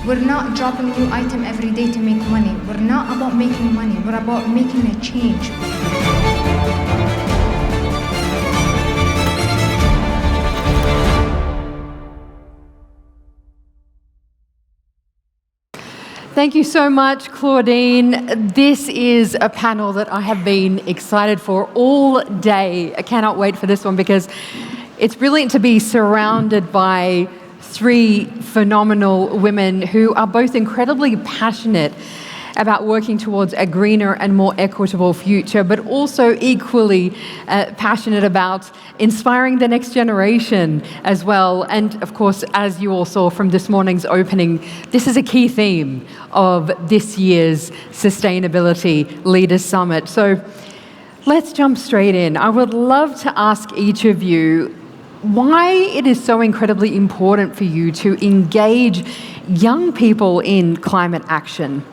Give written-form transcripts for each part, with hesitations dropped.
We're not dropping a new item every day to make money. We're not about making money. We're about making a change. Thank you so much, Claudine. This is a panel that I have been excited for all day. I cannot wait for this one because it's brilliant to be surrounded by three phenomenal women who are both incredibly passionate about working towards a greener and more equitable future, but also equally passionate about inspiring the next generation as well. And of course, as you all saw from this morning's opening, this is a key theme of this year's Sustainability Leaders Summit. So let's jump straight in. I would love to ask each of you why it is so incredibly important for you to engage young people in climate action.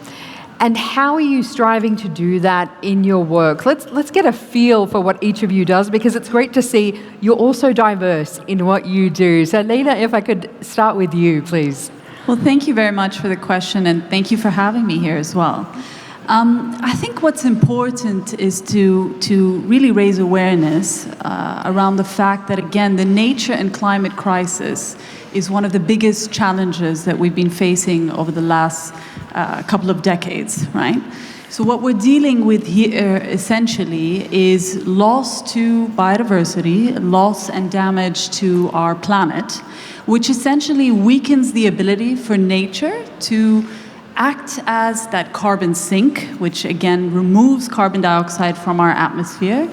And how are you striving to do that in your work? Let's get a feel for what each of you does, because it's great to see you're also diverse in what you do. So Leila, if I could start with you, please. Well, thank you very much for the question, and thank you for having me here as well. I think what's important is to really raise awareness around the fact that, again, the nature and climate crisis is one of the biggest challenges that we've been facing over the last couple of decades, right? So what we're dealing with here essentially is loss to biodiversity, loss and damage to our planet, which essentially weakens the ability for nature to act as that carbon sink, which again removes carbon dioxide from our atmosphere,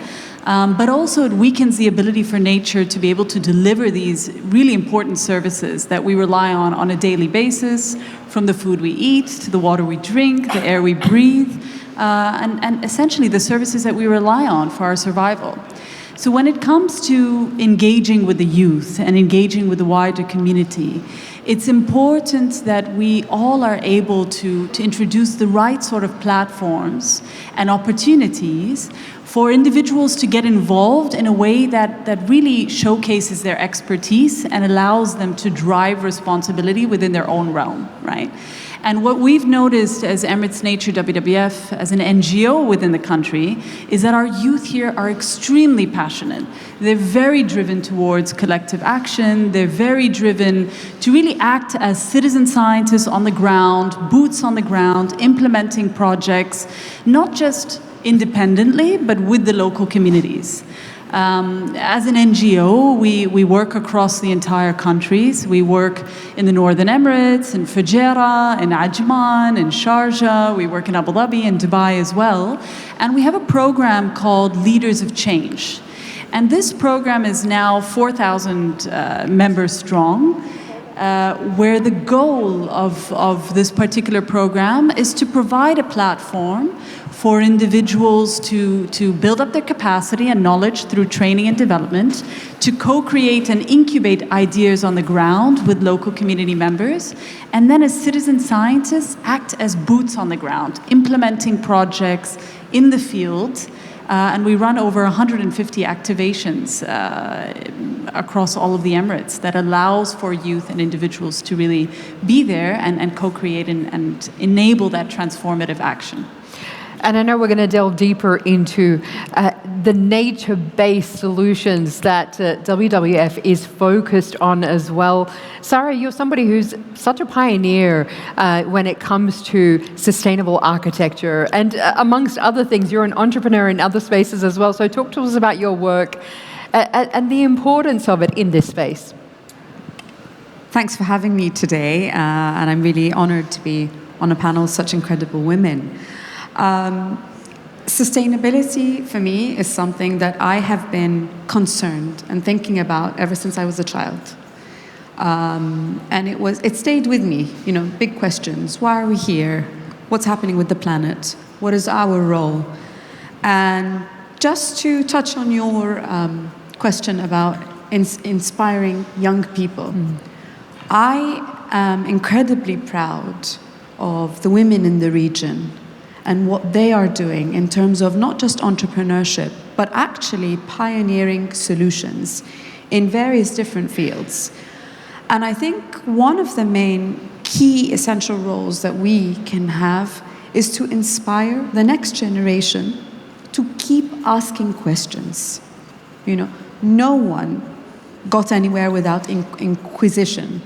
but also it weakens the ability for nature to be able to deliver these really important services that we rely on a daily basis, from the food we eat, to the water we drink, the air we breathe, and essentially the services that we rely on for our survival. So when it comes to engaging with the youth and engaging with the wider community, it's important that we all are able to introduce the right sort of platforms and opportunities for individuals to get involved in a way that really showcases their expertise and allows them to drive responsibility within their own realm, right? And what we've noticed as Emirates Nature WWF, as an NGO within the country, is that our youth here are extremely passionate. They're very driven towards collective action. They're very driven to really act as citizen scientists on the ground, boots on the ground, implementing projects, not just independently, but with the local communities. As an NGO, we work across the entire countries. We work in the Northern Emirates, in Fujairah, in Ajman, in Sharjah. We work in Abu Dhabi and Dubai as well. And we have a program called Leaders of Change. And this program is now 4,000 members strong, where the goal of this particular program is to provide a platform for individuals to build up their capacity and knowledge through training and development, to co-create and incubate ideas on the ground with local community members, and then as citizen scientists act as boots on the ground, implementing projects in the field. And we run over 150 activations across all of the Emirates that allows for youth and individuals to really be there and co-create and enable that transformative action. And I know we're going to delve deeper into the nature-based solutions that WWF is focused on as well. Sarah, you're somebody who's such a pioneer when it comes to sustainable architecture. And amongst other things, you're an entrepreneur in other spaces as well. So talk to us about your work and the importance of it in this space. Thanks for having me today. And I'm really honored to be on a panel with such incredible women. Sustainability for me is something that I have been concerned and thinking about ever since I was a child. And it stayed with me, big questions. Why are we here? What's happening with the planet? What is our role? And just to touch on your question about inspiring young people, I am incredibly proud of the women in the region and what they are doing in terms of not just entrepreneurship, but actually pioneering solutions in various different fields. And I think one of the main key essential roles that we can have is to inspire the next generation to keep asking questions. No one got anywhere without inquisition.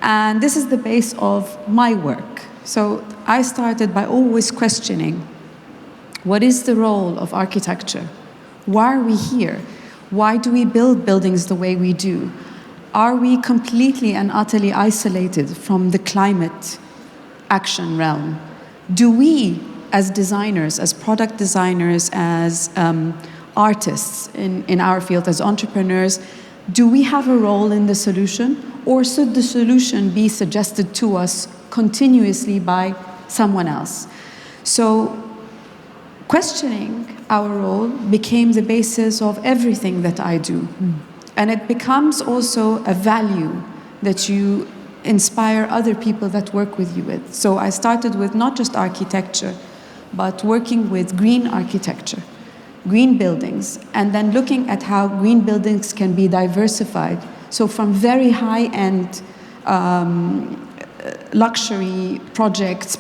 And this is the base of my work. So I started by always questioning, what is the role of architecture? Why are we here? Why do we build buildings the way we do? Are we completely and utterly isolated from the climate action realm? Do we, as designers, as product designers, as artists in our field, as entrepreneurs, do we have a role in the solution? Or should the solution be suggested to us continuously by someone else? So questioning our role became the basis of everything that I do. And it becomes also a value that you inspire other people that work with you with. So I started with not just architecture, but working with green architecture, green buildings, and then looking at how green buildings can be diversified. So from very high-end luxury projects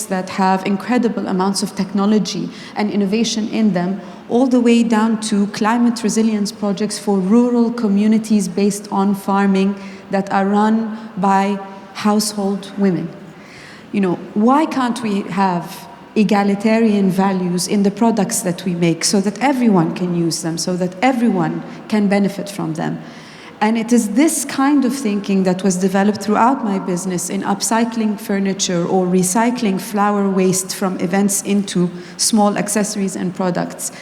that have incredible amounts of technology and innovation in them, all the way down to climate resilience projects for rural communities based on farming that are run by household women. Why can't we have egalitarian values in the products that we make so that everyone can use them, so that everyone can benefit from them? And it is this kind of thinking that was developed throughout my business in upcycling furniture or recycling flower waste from events into small accessories and products.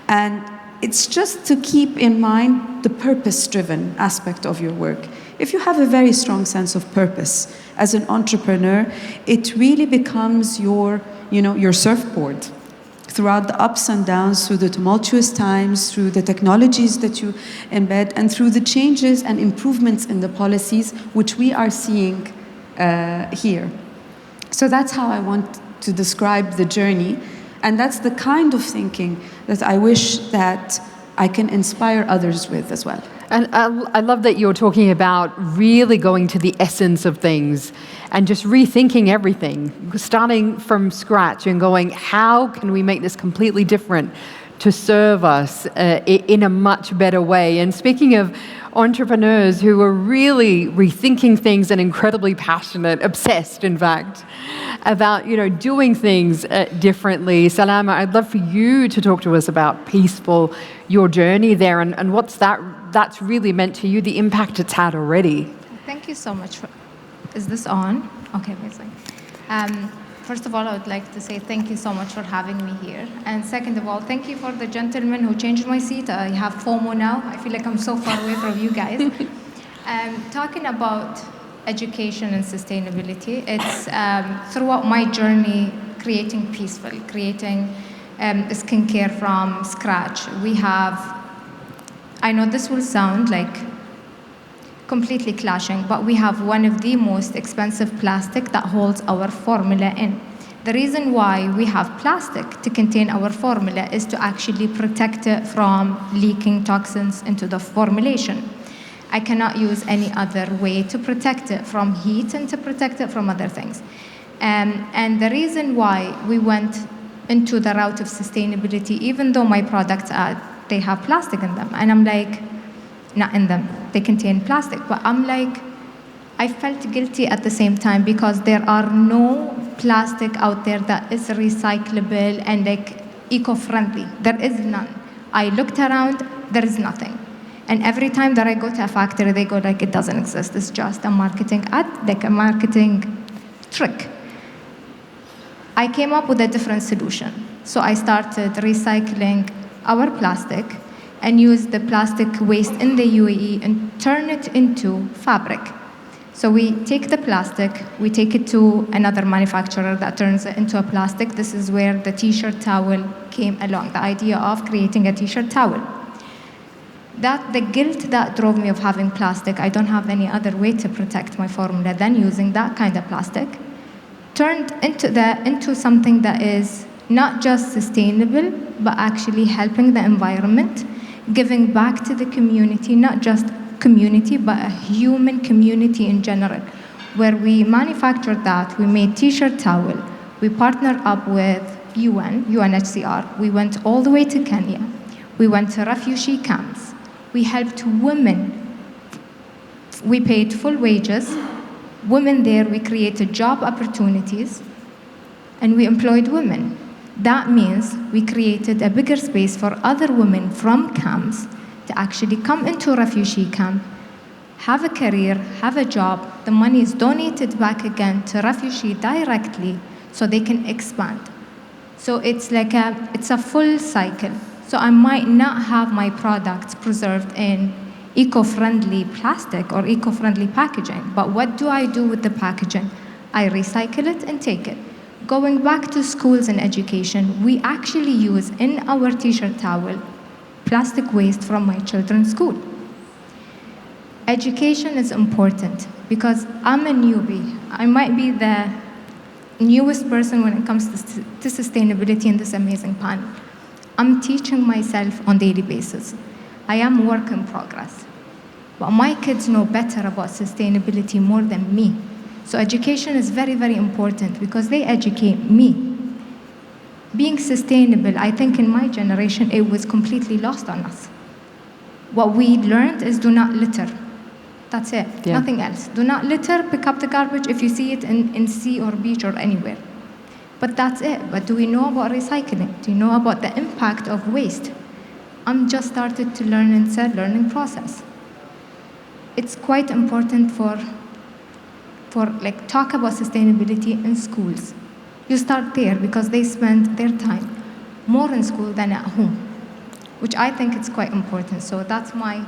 And it's just to keep in mind the purpose-driven aspect of your work. If you have a very strong sense of purpose as an entrepreneur, it really becomes your surfboard throughout the ups and downs, through the tumultuous times, through the technologies that you embed, and through the changes and improvements in the policies which we are seeing here. So that's how I want to describe the journey, and that's the kind of thinking that I wish that I can inspire others with as well. And I love that you're talking about really going to the essence of things and just rethinking everything, starting from scratch and going, how can we make this completely different to serve us in a much better way? And speaking of entrepreneurs who are really rethinking things and incredibly passionate, obsessed, in fact, about doing things differently. Salama, I'd love for you to talk to us about Peaceful, your journey there, and what's that's really meant to you, the impact it's had already. Thank you so much. Is this on? Okay, amazing. First of all, I would like to say thank you so much for having me here. And second of all, thank you for the gentleman who changed my seat. I have FOMO now. I feel like I'm so far away from you guys. Talking about education and sustainability, it's throughout my journey creating Peaceful, creating skincare from scratch. We have, I know this will sound like completely clashing, but we have one of the most expensive plastic that holds our formula in. The reason why we have plastic to contain our formula is to actually protect it from leaking toxins into the formulation. I cannot use any other way to protect it from heat and to protect it from other things. And the reason why we went into the route of sustainability, even though my products they have plastic in them, and I'm like, not in them, they contain plastic, but I'm like, I felt guilty at the same time because there are no plastic out there that is recyclable and like eco-friendly. There is none. I looked around, there is nothing. And every time that I go to a factory, they go like, it doesn't exist. It's just a marketing ad, like a marketing trick. I came up with a different solution. So I started recycling our plastic and use the plastic waste in the UAE and turn it into fabric. So we take the plastic, we take it to another manufacturer that turns it into a plastic. This is where the t-shirt towel came along, the idea of creating a t-shirt towel. The guilt that drove me of having plastic, I don't have any other way to protect my formula than using that kind of plastic, turned into something that is not just sustainable, but actually helping the environment, giving back to the community, not just community, but a human community in general. where we manufactured that. We made t-shirt towel. We partnered up with UNHCR. We went all the way to Kenya. We went to refugee camps. We helped women. We paid full wages. Women there, we created job opportunities, and we employed women. That means we created a bigger space for other women from camps to actually come into a refugee camp, have a career, have a job. The money is donated back again to refugee directly so they can expand. So it's like it's a full cycle. So I might not have my products preserved in eco-friendly plastic or eco-friendly packaging, but what do I do with the packaging? I recycle it and take it. Going back to schools and education, we actually use in our t-shirt towel plastic waste from my children's school. Education is important because I'm a newbie. I might be the newest person when it comes to sustainability in this amazing panel. I'm teaching myself on a daily basis. I am work in progress. But my kids know better about sustainability more than me. So education is very, very important because they educate me. Being sustainable, I think in my generation, it was completely lost on us. What we learned is do not litter. That's it, nothing else. Do not litter, pick up the garbage if you see it in sea or beach or anywhere. But that's it. But do we know about recycling? Do you know about the impact of waste? I'm just started to learn in said learning process. It's quite important for like talk about sustainability in schools. You start there because they spend their time more in school than at home, which I think it's quite important. So that's my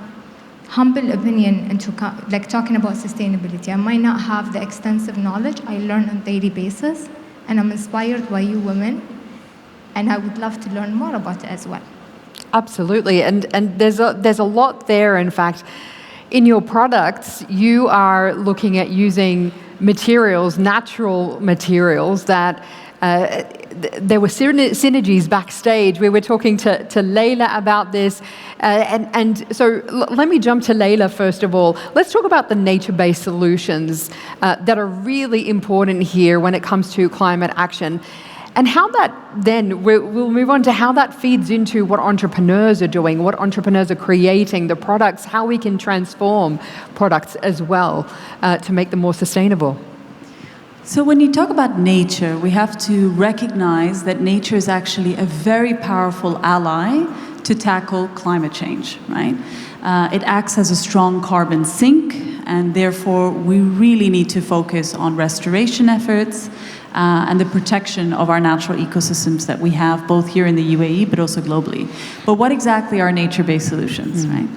humble opinion into like talking about sustainability. I might not have the extensive knowledge. I learn on a daily basis, and I'm inspired by you women, and I would love to learn more about it as well. Absolutely, and there's a lot there. In fact, in your products, you are looking at using materials, natural materials that there were synergies backstage. We were talking to Layla about this. And so let me jump to Layla first of all. Let's talk about the nature-based solutions that are really important here when it comes to climate action. And how that then, we'll move on to how that feeds into what entrepreneurs are doing, what entrepreneurs are creating, the products, how we can transform products as well to make them more sustainable. So when you talk about nature, we have to recognize that nature is actually a very powerful ally to tackle climate change, right? It acts as a strong carbon sink, and therefore we really need to focus on restoration efforts and the protection of our natural ecosystems that we have both here in the UAE but also globally. But what exactly are nature-based solutions, right?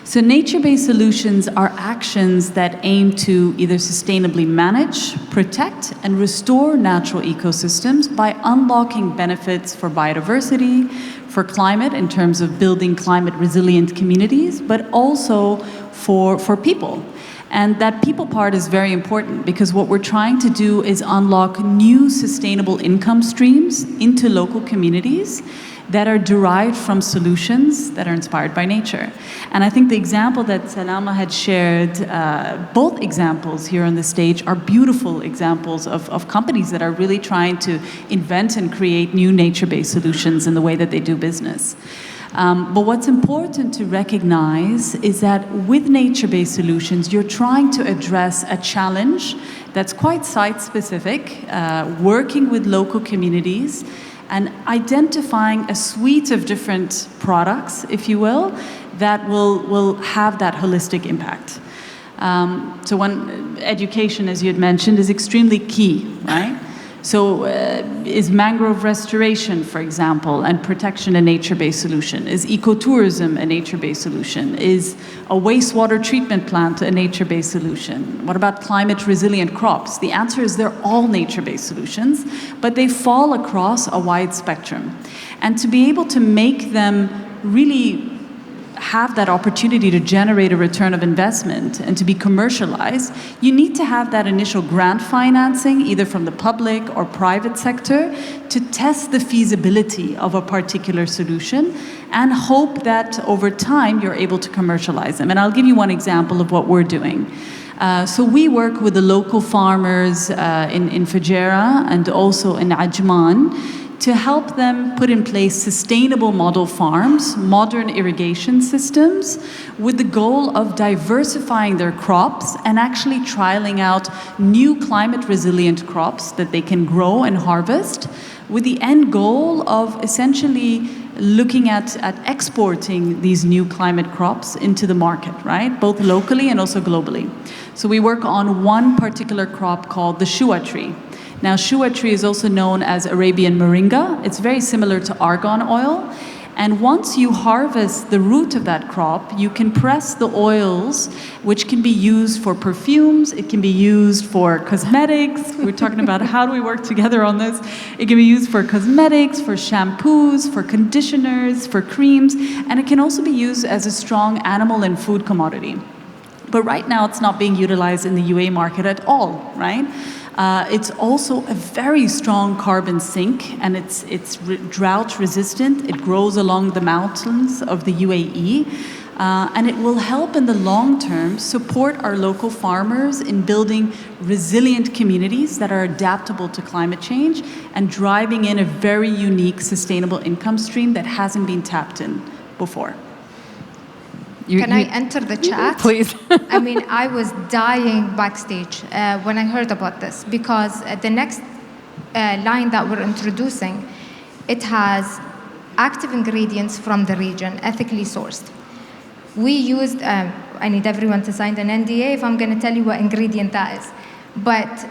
So nature-based solutions are actions that aim to either sustainably manage, protect, and restore natural ecosystems by unlocking benefits for biodiversity, for climate in terms of building climate-resilient communities, but also for people. And that people part is very important because what we're trying to do is unlock new sustainable income streams into local communities that are derived from solutions that are inspired by nature. And I think the example that Salama had shared, both examples here on the stage are beautiful examples of companies that are really trying to invent and create new nature-based solutions in the way that they do business. But what's important to recognize is that with nature-based solutions, you're trying to address a challenge that's quite site-specific, working with local communities, and identifying a suite of different products, if you will, that will have that holistic impact. So one, education, as you had mentioned, is extremely key, right? So is mangrove restoration, for example, and protection a nature-based solution? Is ecotourism a nature-based solution? Is a wastewater treatment plant a nature-based solution? What about climate-resilient crops? The answer is they're all nature-based solutions, but they fall across a wide spectrum. And to be able to make them really have that opportunity to generate a return of investment and to be commercialized, you need to have that initial grant financing, either from the public or private sector, to test the feasibility of a particular solution and hope that over time you're able to commercialize them. And I'll give you one example of what we're doing. So we work with the local farmers in Fujairah and also in Ajman to help them put in place sustainable model farms, modern irrigation systems, with the goal of diversifying their crops and actually trialing out new climate-resilient crops that they can grow and harvest, with the end goal of essentially looking at exporting these new climate crops into the market, right? Both locally and also globally. So we work on one particular crop called the shua tree. Now, shua tree is also known as Arabian moringa. It's very similar to argan oil. And once you harvest the root of that crop, you can press the oils, which can be used for perfumes, it can be used for cosmetics. We're talking about how do we work together on this. It can be used for cosmetics, for shampoos, for conditioners, for creams, and it can also be used as a strong animal and food commodity. But right now, it's not being utilized in the UAE market at all, right? It's also a very strong carbon sink, and it's drought resistant. It grows along the mountains of the UAE, and it will help in the long term support our local farmers in building resilient communities that are adaptable to climate change and driving in a very unique sustainable income stream that hasn't been tapped in before. Can I enter the chat? Please. I mean, I was dying backstage when I heard about this, because the next line that we're introducing, it has active ingredients from the region, ethically sourced. We used, I need everyone to sign an NDA if I'm going to tell you what ingredient that is. But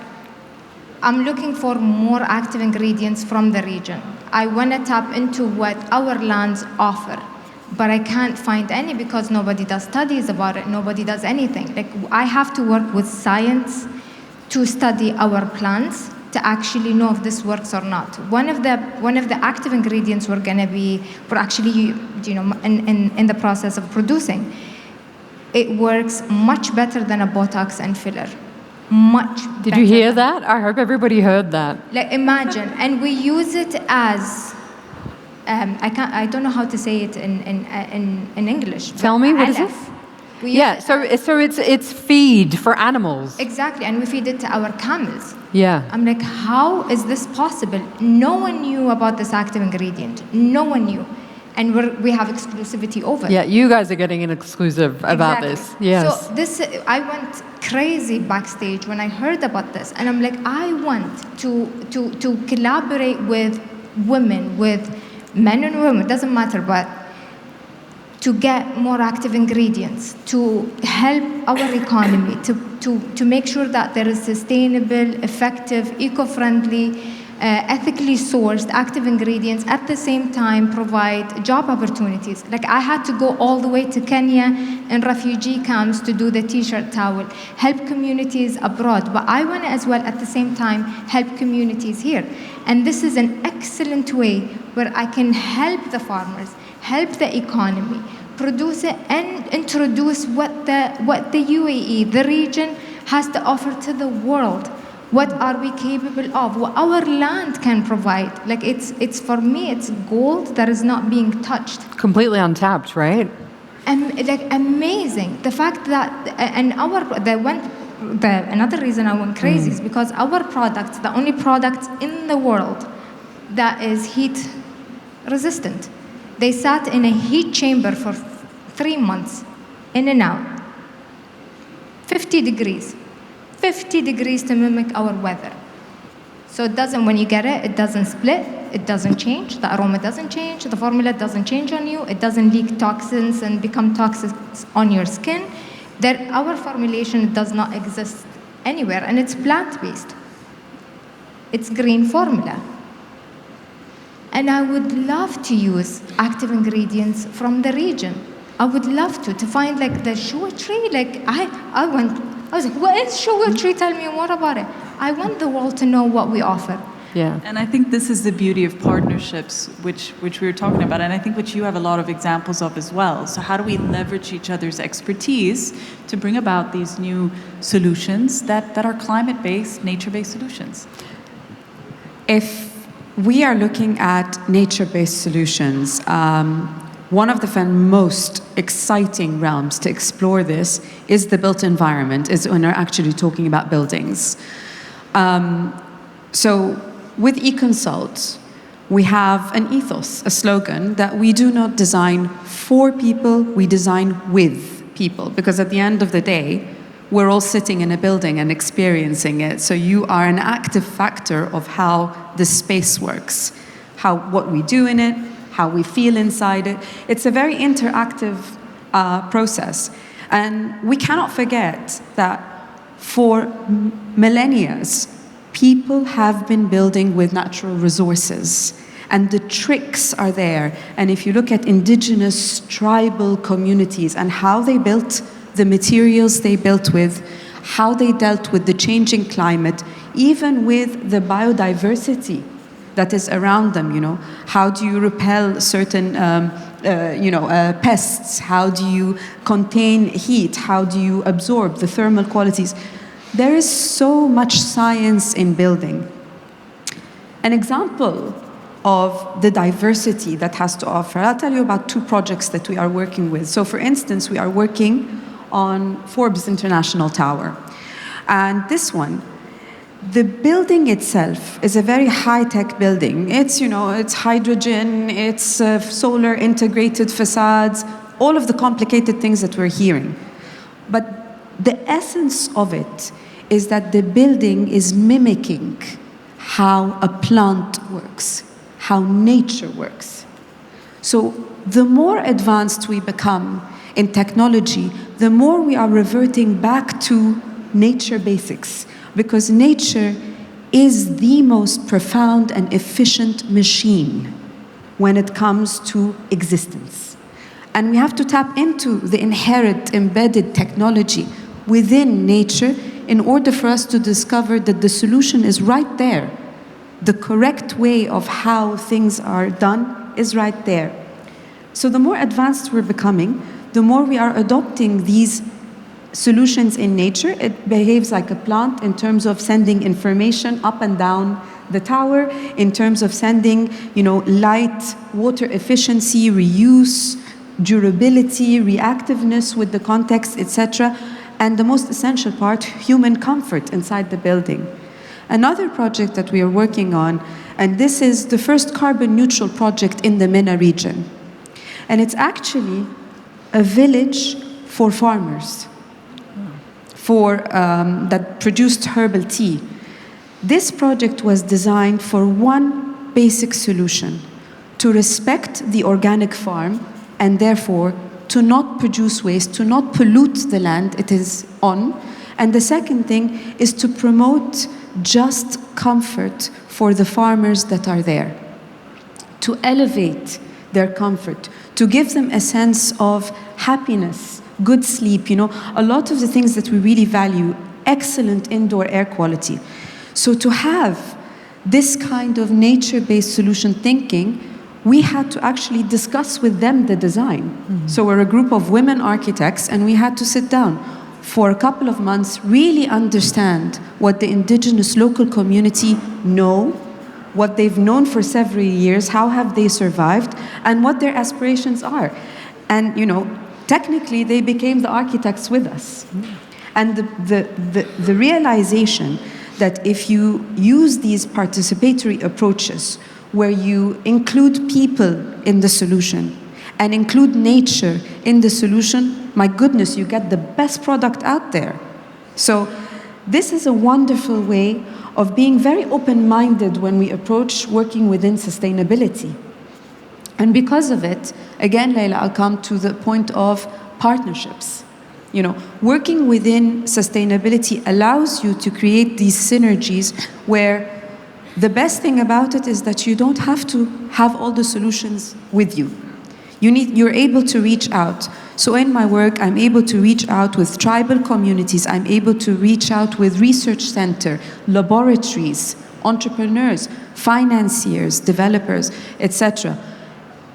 I'm looking for more active ingredients from the region. I want to tap into what our lands offer. But I can't find any because nobody does studies about it. Nobody does anything. Like, I have to work with science to study our plants to actually know if this works or not. One of the active ingredients we're actually, in the process of producing. It works much better than a Botox and filler. Much. Did you hear that? I hope everybody heard that. Like, imagine, and we use it as. I don't know how to say it in English. Tell me, what is it? Yeah, so it's feed for animals. Exactly, and we feed it to our camels. Yeah. I'm like, how is this possible? No one knew about this active ingredient. No one knew. And we have exclusivity over it. Yeah, you guys are getting an exclusive about this. Yes. So I went crazy backstage when I heard about this. And I'm like, I want to collaborate with women, with men and women, it doesn't matter, but to get more active ingredients, to help our economy, to make sure that there is sustainable, effective, eco-friendly, ethically sourced active ingredients, at the same time provide job opportunities. Like, I had to go all the way to Kenya in refugee camps to do the t-shirt towel, help communities abroad, but I want to as well at the same time help communities here. And this is an excellent way where I can help the farmers, help the economy, produce it and introduce what the UAE, the region, has to offer to the world. What are we capable of? What our land can provide. Like, it's for me, it's gold that is not being touched. Completely untapped, right? And like, amazing. The fact that, and another reason I went crazy is because our product, the only product in the world that is heat resistant. They sat in a heat chamber for 3 months, in and out. 50 degrees. 50 degrees to mimic our weather. So it doesn't, when you get it, it doesn't split, it doesn't change, the aroma doesn't change, the formula doesn't change on you, it doesn't leak toxins and become toxic on your skin. Our formulation does not exist anywhere, and it's plant-based. It's green formula. And I would love to use active ingredients from the region. I would love to find like the shua tree. Like, I was like, what is shua tree? Tell me more about it. I want the world to know what we offer. Yeah. And I think this is the beauty of partnerships, which we were talking about, and I think which you have a lot of examples of as well. So how do we leverage each other's expertise to bring about these new solutions that are climate-based, nature-based solutions? If we are looking at nature-based solutions, one of the most exciting realms to explore this is the built environment, is when we're actually talking about buildings. So with eConsult, we have an ethos, a slogan, that we do not design for people, we design with people. Because at the end of the day, we're all sitting in a building and experiencing it. So you are an active factor of how the space works, what we do in it, how we feel inside it. It's a very interactive process. And we cannot forget that for millennia, people have been building with natural resources. And the tricks are there. And if you look at indigenous tribal communities and how they built, the materials they built with, how they dealt with the changing climate, even with the biodiversity that is around them, how do you repel certain pests, how do you contain heat, how do you absorb the thermal qualities. There is so much science in building. An example of the diversity that has to offer, I'll tell you about 2 projects that we are working with. So for instance, we are working on Forbes International Tower. And this one, the building itself is a very high-tech building. It's, it's hydrogen, it's solar integrated facades, all of the complicated things that we're hearing. But the essence of it is that the building is mimicking how a plant works, how nature works. So the more advanced we become in technology, the more we are reverting back to nature basics, because nature is the most profound and efficient machine when it comes to existence. And we have to tap into the inherent embedded technology within nature in order for us to discover that the solution is right there. The correct way of how things are done is right there. So the more advanced we're becoming, the more we are adopting these solutions in nature. It behaves like a plant in terms of sending information up and down the tower, in terms of sending, light, water efficiency, reuse, durability, reactiveness with the context, etc. And the most essential part, human comfort inside the building. Another project that we are working on, and this is the first carbon neutral project in the MENA region. And it's actually a village for farmers, that produced herbal tea. This project was designed for one basic solution: to respect the organic farm and therefore to not produce waste, to not pollute the land it is on. And the second thing is to promote just comfort for the farmers that are there, to elevate their comfort, to give them a sense of happiness, good sleep, a lot of the things that we really value, excellent indoor air quality. So to have this kind of nature-based solution thinking, we had to actually discuss with them the design. Mm-hmm. So we're a group of women architects, and we had to sit down for a couple of months, really understand what the indigenous local community know, what they've known for several years, how have they survived, and what their aspirations are. And, technically, they became the architects with us. And the realization that if you use these participatory approaches, where you include people in the solution and include nature in the solution, my goodness, you get the best product out there. So this is a wonderful way of being very open-minded when we approach working within sustainability. And because of it, again, Leila, I'll come to the point of partnerships. Working within sustainability allows you to create these synergies where the best thing about it is that you don't have to have all the solutions with you. You're able to reach out. So in my work, I'm able to reach out with tribal communities. I'm able to reach out with research center, laboratories, entrepreneurs, financiers, developers, etc.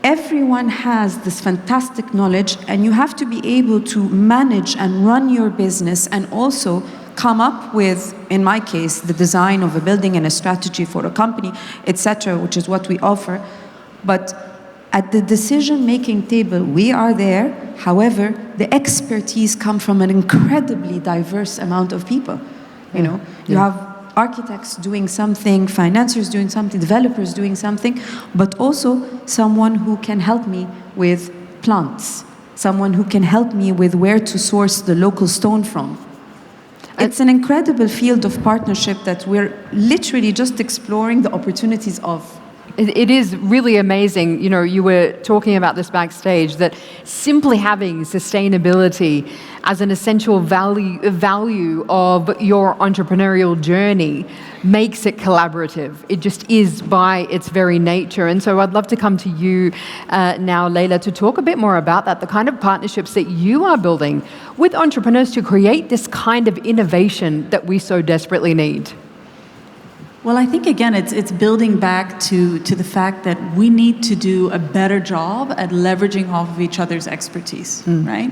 Everyone has this fantastic knowledge, and you have to be able to manage and run your business and also come up with, in my case, the design of a building and a strategy for a company, etc., which is what we offer. But At the decision-making table, we are there. However, the expertise comes from an incredibly diverse amount of people. You know, you have architects doing something, financiers doing something, developers doing something, but also someone who can help me with plants, someone who can help me with where to source the local stone from. It's an incredible field of partnership that we're literally just exploring the opportunities of. It is really amazing. You know, you were talking about this backstage, that simply having sustainability as an essential value of your entrepreneurial journey makes it collaborative. It just is by its very nature. And so I'd love to come to you now, Leila, to talk a bit more about that, the kind of partnerships that you are building with entrepreneurs to create this kind of innovation that we so desperately need. Well, I think, again, it's building back to the fact that we need to do a better job at leveraging off of each other's expertise, right?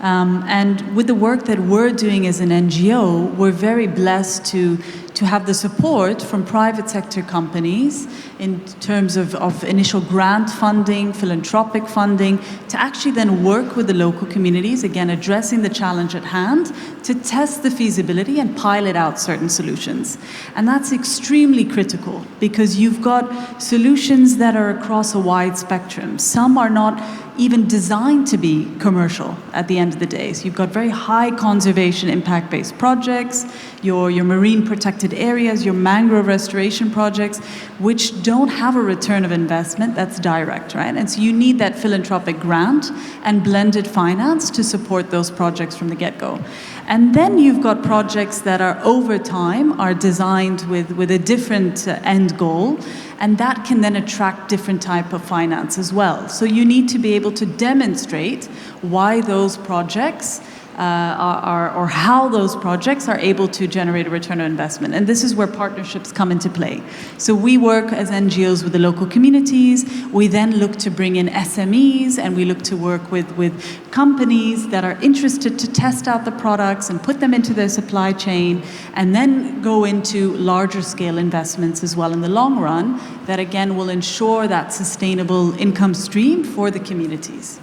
And with the work that we're doing as an NGO, we're very blessed to have the support from private sector companies in terms of initial grant funding, philanthropic funding, to actually then work with the local communities, again, addressing the challenge at hand, to test the feasibility and pilot out certain solutions. And that's extremely critical, because you've got solutions that are across a wide spectrum. Some are not even designed to be commercial at the end of the day. So you've got very high conservation impact-based projects, your marine protected areas, your mangrove restoration projects, which don't have a return of investment that's direct, right? And so you need that philanthropic grant and blended finance to support those projects from the get-go. And then you've got projects that are over time, are designed with a different end goal, and that can then attract different type of finance as well. So you need to be able to demonstrate why those projects or how those projects are able to generate a return on investment. And this is where partnerships come into play. So we work as NGOs with the local communities. We then look to bring in SMEs, and we look to work with companies that are interested to test out the products and put them into their supply chain, and then go into larger scale investments as well in the long run that, again, will ensure that sustainable income stream for the communities.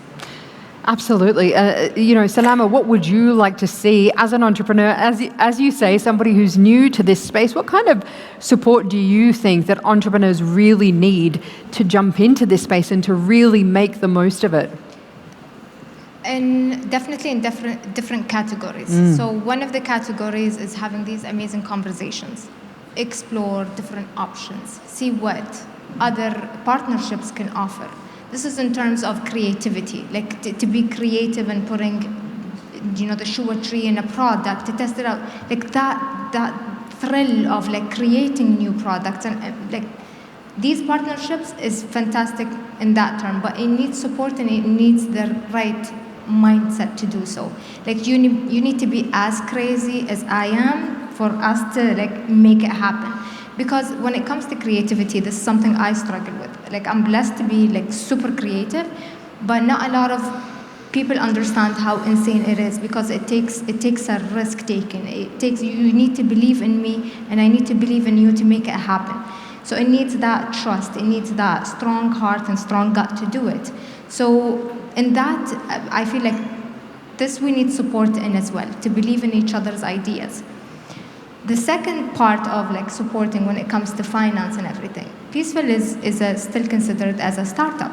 Absolutely. You know, Salama, what would you like to see as an entrepreneur, as you say, somebody who's new to this space? What kind of support do you think that entrepreneurs really need to jump into this space and to really make the most of it? And definitely in different categories. So one of the categories is having these amazing conversations, explore different options, see what other partnerships can offer. This is in terms of creativity, like to be creative and putting, you know, the sugar tree in a product, to test it out, like that thrill of like creating new products, and like these partnerships is fantastic in that term, but it needs support and it needs the right mindset to do so. Like you need to be as crazy as I am for us to like make it happen. Because when it comes to creativity, this is something I struggle with. Like I'm blessed to be like super creative, but not a lot of people understand how insane it is, because it takes a risk taking. You need to believe in me, and I need to believe in you to make it happen. So it needs that trust, it needs that strong heart and strong gut to do it. So in that, I feel like this we need support in as well, to believe in each other's ideas. The second part of like supporting when it comes to finance and everything, Peaceful is still considered as a startup,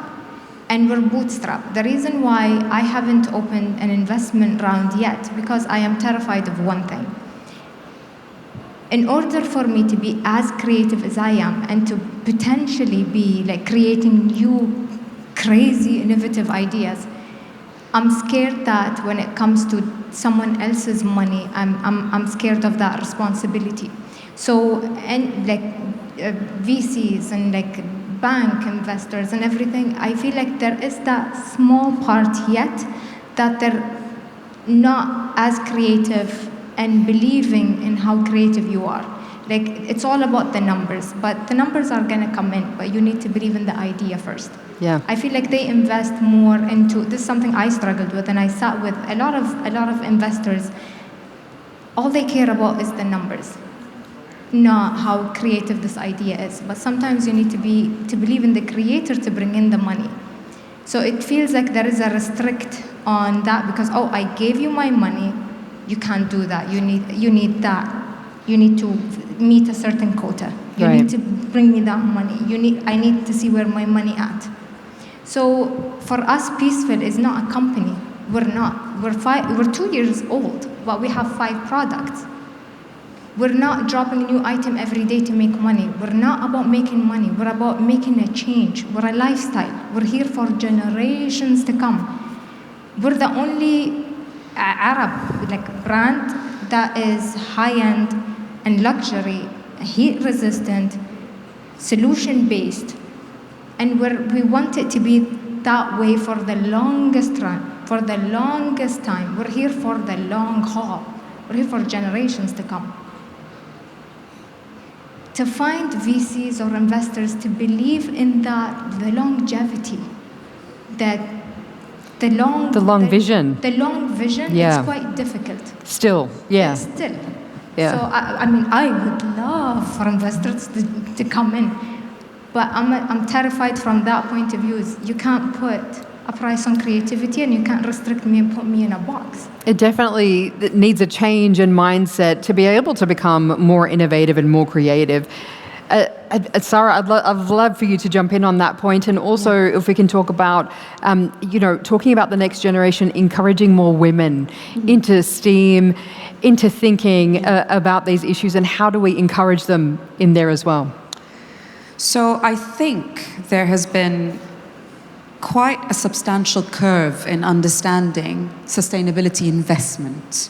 and we're bootstrapped. The reason why I haven't opened an investment round yet, because I am terrified of one thing. In order for me to be as creative as I am and to potentially be like creating new, crazy, innovative ideas, I'm scared that when it comes to someone else's money, I'm scared of that responsibility. So, and like VCs and like bank investors and everything, I feel like there is that small part yet that they're not as creative and believing in how creative you are. Like it's all about the numbers, but the numbers are gonna come in, but you need to believe in the idea first. Yeah. I feel like they invest more into, this is something I struggled with, and I sat with a lot of investors. All they care about is the numbers, not how creative this idea is. But sometimes you need to believe in the creator to bring in the money. So it feels like there is a restrict on that because, oh, I gave you my money, you can't do that. You need that. You need to meet a certain quota. You Right. need to bring me that money. I need to see where my money at. So for us, Peaceful is not a company. We're not. We're 2 years old, but we have 5 products. We're not dropping a new item every day to make money. We're not about making money. We're about making a change. We're a lifestyle. We're here for generations to come. We're the only Arab brand that is high-end and luxury, heat-resistant, solution-based, and we want it to be that way for the longest run, for the longest time. We're here for the long haul. We're here for generations to come. To find VCs or investors to believe in the longevity, that the long vision. The long vision, Yeah. it's quite difficult. Still, yeah. Still. Yeah. So I mean, I would love for investors to come in, but I'm terrified from that point of view. Is you can't put a price on creativity, and you can't restrict me and put me in a box. It definitely needs a change in mindset to be able to become more innovative and more creative. Sarah, I'd love for you to jump in on that point, and also if we can talk about, talking about the next generation, encouraging more women into STEAM, into thinking about these issues, and how do we encourage them in there as well? So I think there has been quite a substantial curve in understanding sustainability investment.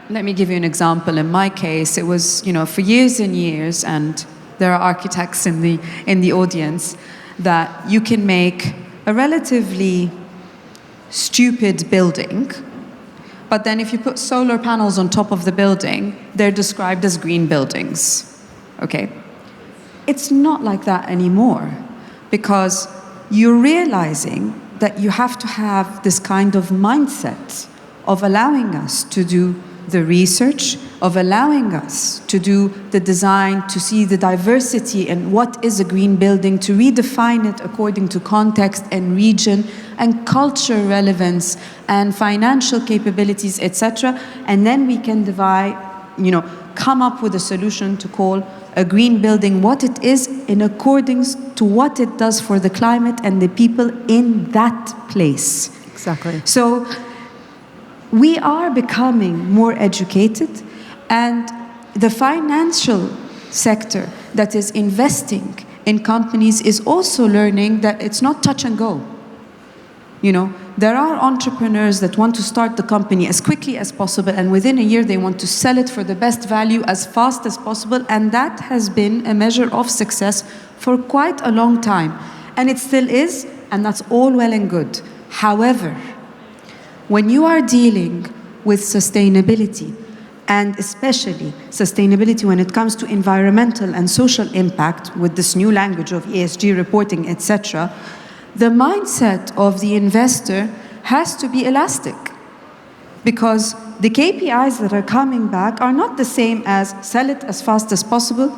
Let me give you an example. In my case, it was, for years and years, and there are architects in the audience, that you can make a relatively stupid building, but then if you put solar panels on top of the building, they're described as green buildings. Okay? It's not like that anymore, because you're realizing that you have to have this kind of mindset of allowing us to do the research, of allowing us to do the design, to see the diversity and what is a green building, to redefine it according to context and region and culture relevance and financial capabilities, etc. And then we can come up with a solution to call a green building what it is in accordance to what it does for the climate and the people in that place. Exactly. So we are becoming more educated, and the financial sector that is investing in companies is also learning that it's not touch and go. There are entrepreneurs that want to start the company as quickly as possible, and within a year they want to sell it for the best value as fast as possible, and that has been a measure of success for quite a long time. And it still is, and that's all well and good. However, when you are dealing with sustainability, and especially sustainability when it comes to environmental and social impact, with this new language of ESG reporting, etc., the mindset of the investor has to be elastic, because the KPIs that are coming back are not the same as sell it as fast as possible.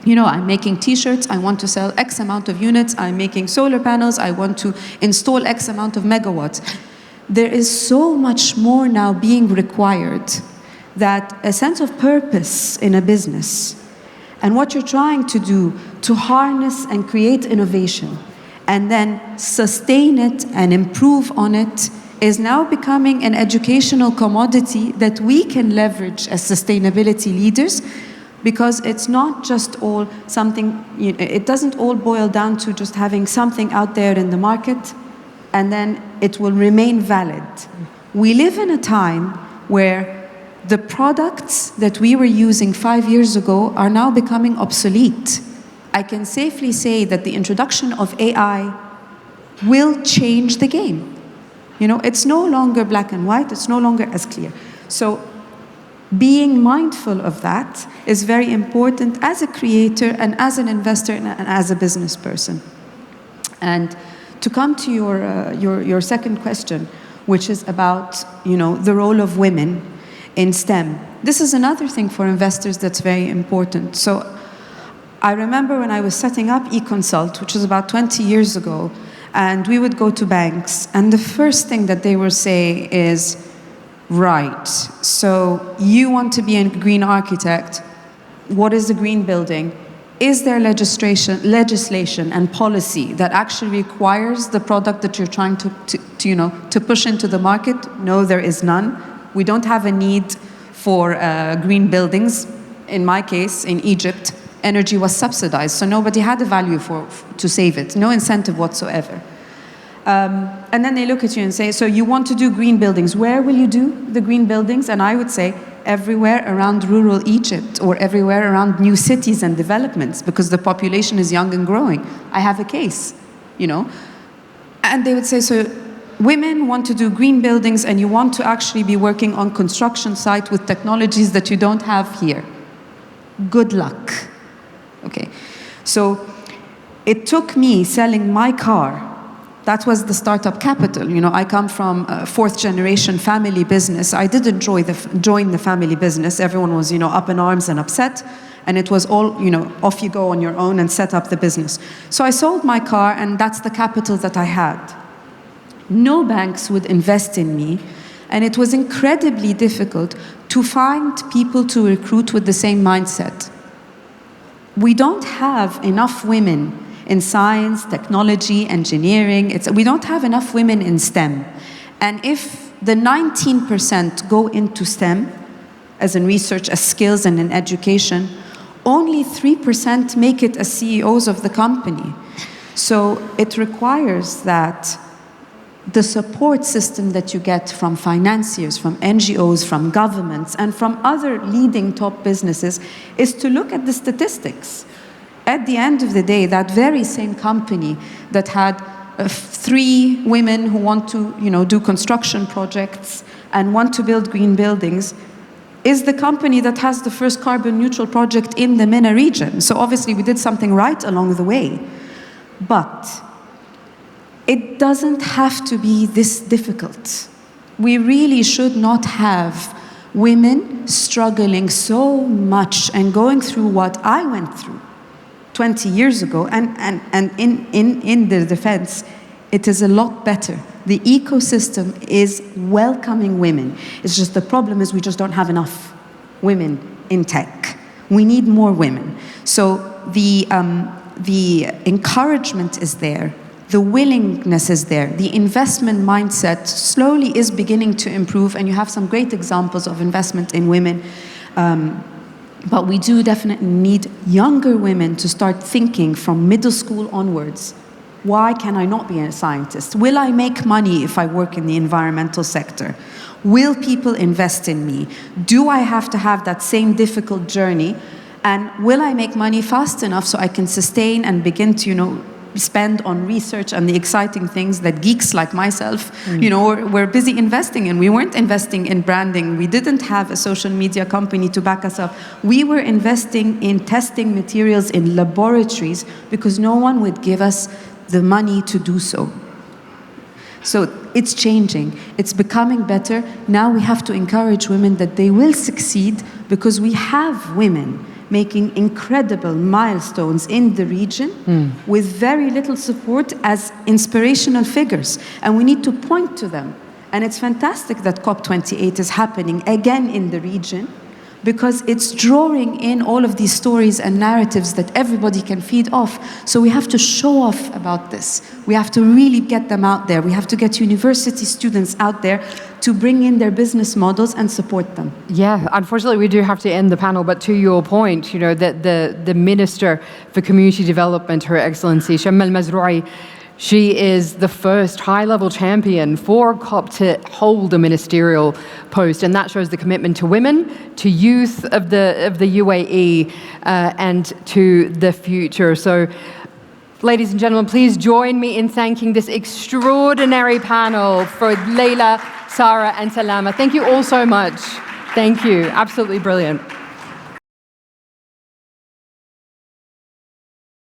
I'm making t-shirts, I want to sell X amount of units, I'm making solar panels, I want to install X amount of megawatts. There is so much more now being required, that a sense of purpose in a business and what you're trying to do to harness and create innovation and then sustain it and improve on it is now becoming an educational commodity that we can leverage as sustainability leaders, because it's not just all something, it doesn't all boil down to just having something out there in the market and then it will remain valid. We live in a time where the products that we were using 5 years ago are now becoming obsolete. I can safely say that the introduction of AI will change the game. It's no longer black and white, it's no longer as clear. So being mindful of that is very important as a creator and as an investor and as a business person. And to come to your second question, which is about the role of women in STEM. This is another thing for investors that's very important. So I remember when I was setting up eConsult, which was about 20 years ago, and we would go to banks, and the first thing that they would say is, right, so you want to be a green architect. What is a green building? Is there legislation and policy that actually requires the product that you're trying to push into the market? No, there is none. We don't have a need for green buildings. In my case, in Egypt, energy was subsidized, so nobody had a value to save it, no incentive whatsoever. And then they look at you and say, so you want to do green buildings. Where will you do the green buildings? And I would say, everywhere around rural Egypt or everywhere around new cities and developments, because the population is young and growing. I have a case, you know. And they would say, so women want to do green buildings and you want to actually be working on construction site with technologies that you don't have here. Good luck. Okay. So it took me selling my car. That was the startup capital. You know, I come from a fourth generation family business. I didn't join the family business. Everyone was, you know, up in arms and upset. And it was all, you know, off you go on your own and set up the business. So I sold my car, and that's the capital that I had. No banks would invest in me. And it was incredibly difficult to find people to recruit with the same mindset. We don't have enough women in science, technology, engineering. We don't have enough women in STEM. And if the 19% go into STEM, as in research, as skills, and in education, only 3% make it as CEOs of the company. So it requires that the support system that you get from financiers, from NGOs, from governments, and from other leading top businesses is to look at the statistics. At the end of the day, that very same company that had 3 women who want to, you know, do construction projects and want to build green buildings is the company that has the first carbon neutral project in the MENA region. So obviously we did something right along the way. But it doesn't have to be this difficult. We really should not have women struggling so much and going through what I went through 20 years ago, and in the defense, it is a lot better. The ecosystem is welcoming women. It's just the problem is we just don't have enough women in tech. We need more women. So the encouragement is there, the willingness is there, the investment mindset slowly is beginning to improve, and you have some great examples of investment in women. But we do definitely need younger women to start thinking from middle school onwards. Why can I not be a scientist? Will I make money if I work in the environmental sector? Will people invest in me? Do I have to have that same difficult journey? And will I make money fast enough so I can sustain and begin to, you know, spend on research and the exciting things that geeks like myself, you know, were busy investing in. We weren't investing in branding. We didn't have a social media company to back us up. We were investing in testing materials in laboratories because no one would give us the money to do so. So it's changing. It's becoming better. Now we have to encourage women that they will succeed because we have women making incredible milestones in the region with very little support as inspirational figures. And we need to point to them. And it's fantastic that COP28 is happening again in the region because it's drawing in all of these stories and narratives that everybody can feed off. So we have to show off about this. We have to really get them out there. We have to get university students out there to bring in their business models and support them. Yeah, unfortunately, we do have to end the panel. But to your point, you know, that the Minister for Community Development, Her Excellency Shamma Al-Mazrouei, she is the first high-level champion for COP to hold a ministerial post, and that shows the commitment to women, to youth of the UAE, and to the future. So, ladies and gentlemen, please join me in thanking this extraordinary panel for Leila, Sarah, and Salama. Thank you all so much. Thank you. Absolutely brilliant.